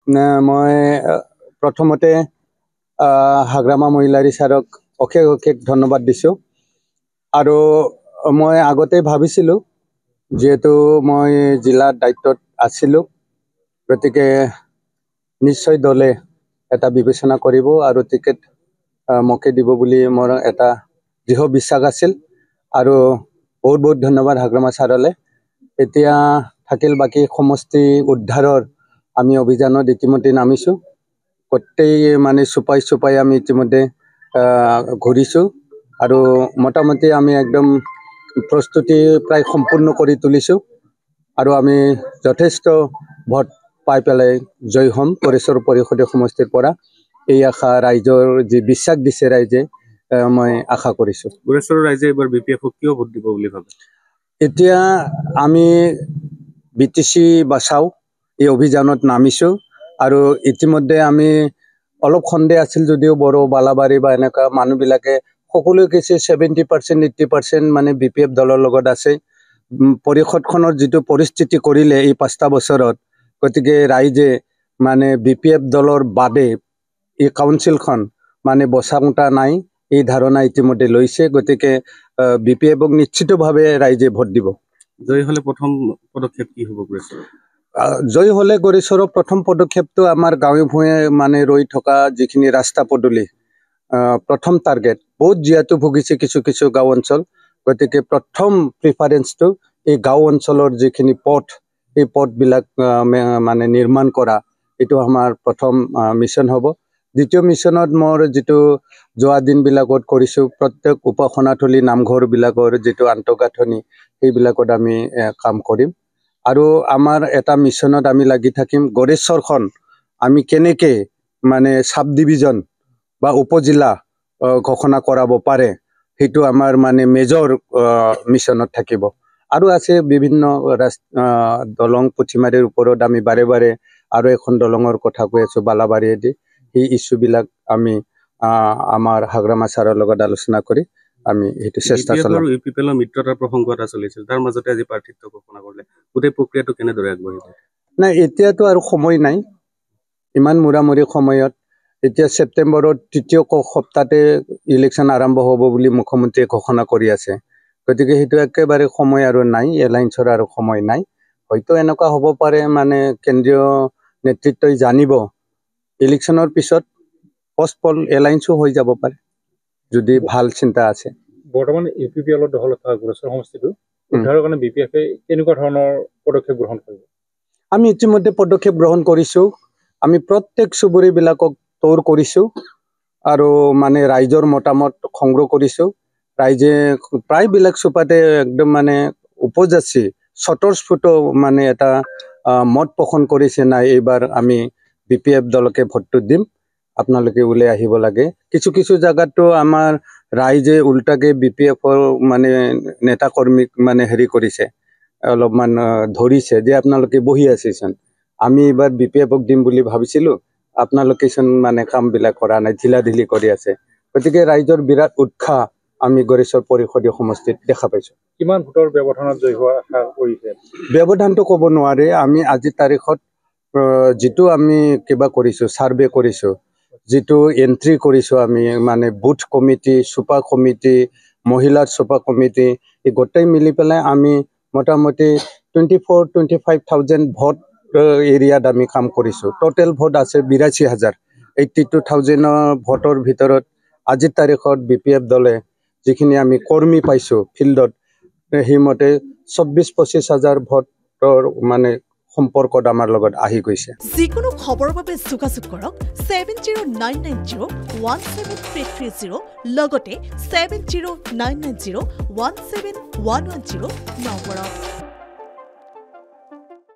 মই প্ৰথমতে হাগ্ৰামা মহিলাৰী ছাৰক অশেষ অশেষ ধন্যবাদ দিছোঁ। আৰু মই আগতে ভাবিছিলোঁ, যিহেতু মই জিলাৰ দায়িত্বত আছিলোঁ, গতিকে নিশ্চয় দলে এটা বিবেচনা কৰিব আৰু টিকেট মোকে দিব বুলি মোৰ এটা দৃঢ় বিশ্বাস আছিল। আৰু বহুত বহুত ধন্যবাদ হাগ্ৰামা ছাৰলৈ। এতিয়া থাকিল বাকী সমষ্টি উদ্ধাৰৰ আমি অভিযানত ইতিমধ্যে নামিছোঁ। গোটেই মানে চুপাই আমি ইতিমধ্যে ঘূৰিছোঁ আৰু মোটামুটি আমি একদম প্ৰস্তুতি প্ৰায় সম্পূৰ্ণ কৰি তুলিছোঁ আৰু আমি যথেষ্ট ভোট পাই পেলাই জয় হ'ম পৰেশ্বৰ পৰিষদীয় সমষ্টিৰ পৰা। এই আশা ৰাইজৰ যি বিশ্বাস দিছে ৰাইজে, মই আশা কৰিছোঁ। পৰেশ্বৰ ৰাইজে এইবাৰ BPF-ক কিয় ভোট দিব বুলি ভাবে? এতিয়া আমি BTC বাচাও এই অভিযানত নামিছোঁ আৰু ইতিমধ্যে আমি অলপ সন্দেহ আছিল যদিও বড়ো বালাবাৰী বা এনেকুৱা মানুহবিলাকে সকলোৱে কৈছে 70% 80% মানে BPF দলৰ লগত আছে। পৰিষদখনৰ যিটো পৰিস্থিতি কৰিলে এই 5টা বছৰত, গতিকে ৰাইজে মানে BPF দলৰ বাদে এই কাউন্সিলখন মানে বচাওঁতা নাই এই ধাৰণা ইতিমধ্যে লৈছে। গতিকে BPF-ক নিশ্চিতভাৱে ৰাইজে ভোট দিব। জয় হ'লে প্ৰথম পদক্ষেপ কি হ'ব পৰেশ্বৰ? জয় হ'লে গৰেশ্বৰৰ প্ৰথম পদক্ষেপটো আমাৰ গাঁৱে ভূঞে মানে ৰৈ থকা যিখিনি ৰাস্তা পদূলি, প্ৰথম টাৰ্গেট বহুত যিহেতু ভুগিছে কিছু কিছু গাঁও অঞ্চল, গতিকে প্ৰথম প্ৰিফাৰেঞ্চটো এই গাঁও অঞ্চলৰ যিখিনি পথ, এই পথবিলাক মানে নিৰ্মাণ কৰা, এইটো আমাৰ প্ৰথম মিছন হ'ব। দ্বিতীয় মিছনত মোৰ যিটো যোৱা দিনবিলাকত কৰিছোঁ, প্ৰত্যেক উপাসনাথলী নামঘৰবিলাকৰ যিটো আন্তঃগাঁথনি, সেইবিলাকত আমি কাম কৰিম। আৰু আমাৰ এটা মিছনত আমি লাগি থাকিম, গৰেশ্বৰখন আমি কেনেকৈ মানে চাব ডিভিজন বা উপজিলা ঘোষণা কৰাব পাৰে, সেইটো আমাৰ মানে মেজৰ মিছনত থাকিব। আৰু আছে বিভিন্ন দলং পুথিমাৰীৰ ওপৰত আমি বাৰে বাৰে আৰু এখন দলঙৰ কথা কৈ আছোঁ বালাবাৰীয়েদি। সেই ইছ্যুবিলাক আমি আমাৰ হাগ্ৰামা ছাৰৰ লগত আলোচনা কৰি আমি সেইটো চেষ্টা চলাম। UPPL মিত্ৰতাৰ প্ৰসংগ এটা চলিছিল, তাৰ মাজতে আজি প্ৰাৰ্থিত্ব ঘোষণা কৰিলে, গোটেই প্ৰক্ৰিয়াটো কেনেদৰে আগবাঢ়িব? নাই, এতিয়াতো আৰু সময় নাই, ইমান মূৰামূৰি সময়ত। এতিয়া ছেপ্টেম্বৰৰ 3য় সপ্তাহতে ইলেকশ্যন আৰম্ভ হ'ব বুলি মুখ্যমন্ত্ৰীয়ে ঘোষণা কৰি আছে। গতিকে সেইটো একেবাৰে সময় আৰু নাই, এলায়েন্সৰ আৰু সময় নাই। হয়তো এনেকুৱা হ'ব পাৰে মানে কেন্দ্ৰীয় নেতৃত্বই জানিব ইলেকশ্যনৰ পিছত পষ্টপল এলায়েন্সো হৈ যাব পাৰে, যদি ভাল চিন্তা আছে। বৰ্তমান UPPL-ৰ দখলত থকা গৰেশ্বৰ সমষ্টিটো উদ্ধাৰৰ কাৰণে BPF-এ কেনেকুৱা ধৰণৰ পদক্ষেপ গ্ৰহণ কৰিব? আমি ইতিমধ্যে পদক্ষেপ গ্ৰহণ কৰিছোঁ। আমি প্ৰত্যেক চুবুৰীবিলাকক তৌৰ কৰিছোঁ আৰু মানে ৰাইজৰ মতামত সংগ্ৰহ কৰিছোঁ। ৰাইজে প্ৰায়বিলাক চুপাতে একদম মানে উপজাচি স্বতঃস্ফূৰ্ত মানে এটা মত পোষণ কৰিছে, নাই এইবাৰ আমি BPF দলকে ভোটটো দিম, আপোনালোকে ওলাই আহিব লাগে। কিছু কিছু জাগাতো আমাৰ ৰাইজে উল্টাকে BPF-ৰ মানে নেতা কৰ্মীক মানে হেৰি কৰিছে, অলপমান ধৰিছে যে আপোনালোকে বহি আছেচোন, আমি এইবাৰ BPF-ক দিম বুলি ভাবিছিলোঁ, আপোনালোকেচোন মানে কামবিলাক কৰা নাই, ঢিলাঢিলি কৰি আছে। গতিকে ৰাইজৰ বিৰাট উৎসাহ আমি গৰেশ্বৰ পৰিষদীয় সমষ্টিত দেখা পাইছোঁ। কিমান ভোটৰ ব্যৱধানত জয় হোৱাৰ আশা কৰিছে? ব্যৱধানটো ক'ব নোৱাৰে। আমি আজিৰ তাৰিখত যিটো আমি কিবা কৰিছোঁ, ছাৰ্ভে কৰিছোঁ, যিটো এণ্ট্ৰি কৰিছোঁ, আমি মানে বুথ কমিটি, চুপা কমিটি, মহিলাৰ চুপা কমিটি, এই গোটেই মিলি পেলাই আমি মোটামুটি 24-25,000 ভোট এৰিয়াত আমি কাম কৰিছোঁ। টোটেল ভোট আছে 82,000। 82,000 ভোটৰ ভিতৰত আজিৰ তাৰিখত BPF দলে যিখিনি আমি কৰ্মী পাইছোঁ ফিল্ডত, সেইমতে 24-25,000 ভোটৰ মানে সম্পৰ্কত আমাৰ লগত আহি গৈছে। যিকোনো খবৰৰ বাবে যোগাযোগ কৰক 7099017330 লগতে 7099017110 নম্বৰত।